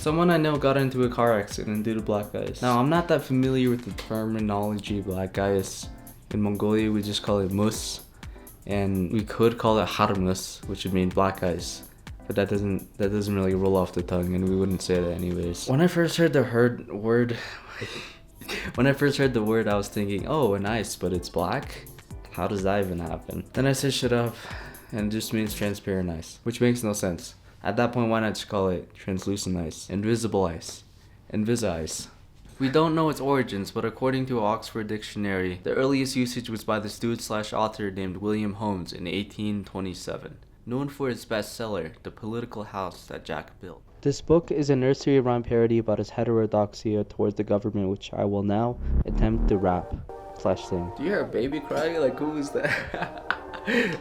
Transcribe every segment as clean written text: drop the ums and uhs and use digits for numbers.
Someone I know got into a car accident due to black ice. Now, I'm not that familiar with the terminology black ice. In Mongolia, we just call it mus, and we could call it harmus, which would mean black ice. But that doesn't really roll off the tongue, and we wouldn't say that anyways. When I first heard the word, I was thinking, oh, an ice, but it's black? How does that even happen? Then I searched it up, and it just means transparent ice, which makes no sense. At that point, why not just call it translucent ice, invisible ice, invisi-ice? We don't know its origins, but according to Oxford Dictionary, the earliest usage was by the steward/author named William Holmes in 1827. Known for his bestseller, The Political House That Jack Built. This book is a nursery rhyme parody about his heterodoxia towards the government, which I will now attempt to rap/sing. Do you hear a baby crying? Like, who is that?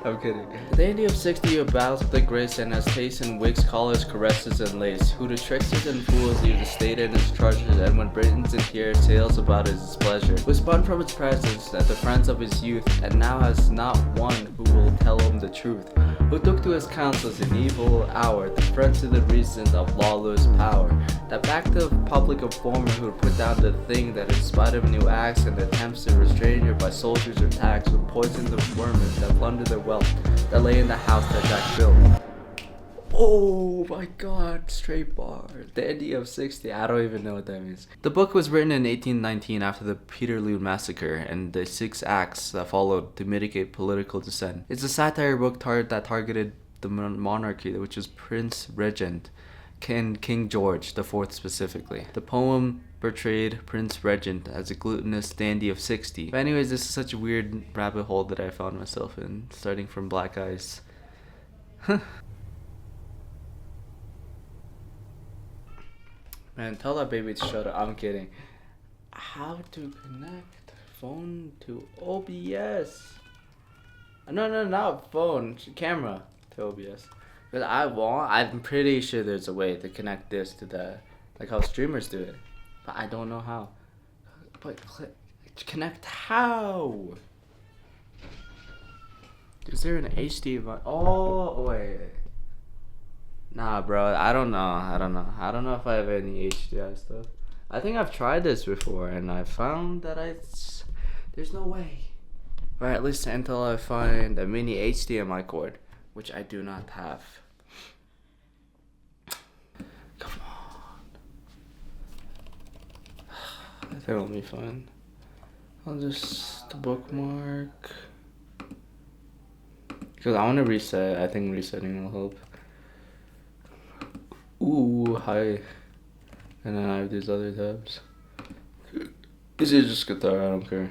I'm kidding. The dandy of 60 who bows with a grace and has taste in wigs, collars, caresses, and lace, who to tricksters and fools leaves the state and its treasures, and when Britain's in tears sails about his displeasure, who spun from its presence at the friends of his youth, and now has not one who will tell him the truth, who took to his counsels in evil hour, the friends to the reasons of lawless power, that backed the public informer who would put down the thing that in spite of new acts and attempts to restrain her by soldiers or tax would poison the vermin that plundered their wealth that lay in the house that Jack built. Oh my god, straight bar. Dandy of 60, I don't even know what that means. The book was written in 1819 after the Peterloo Massacre and the 6 acts that followed to mitigate political dissent. It's a satire book that targeted the monarchy, which was Prince Regent and King George IV specifically. The poem portrayed Prince Regent as a glutinous dandy of 60. But anyways, this is such a weird rabbit hole that I found myself in, starting from black ice. Man, tell that baby to shut up. I'm kidding. How to connect phone to OBS? No, not phone. Camera to OBS. Because I'm pretty sure there's a way to connect this to the, like how streamers do it. But I don't know how. But connect how? Is there an HDMI? Oh, wait. Nah, bro, I don't know. I don't know if I have any HDI stuff. I think I've tried this before, and I found that there's no way. Or at least until I find a mini HDMI cord, which I do not have. Come on. That'll be fun. I'll just bookmark. Because I want to reset. I think resetting will help. Ooh, hi. And then I have these other tabs. This is just guitar, I don't care.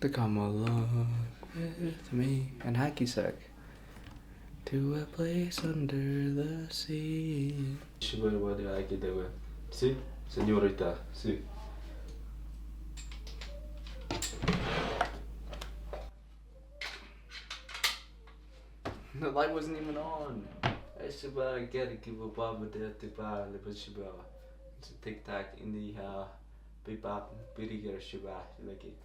To come along with me and hacky sack to a place under the sea. Ci volevo dire anche te, sì, signorita, sì. The light wasn't even on. I should get it, give a bob with the bar, the bushiba. It's a tic tac in the big bop, big shiba, like it.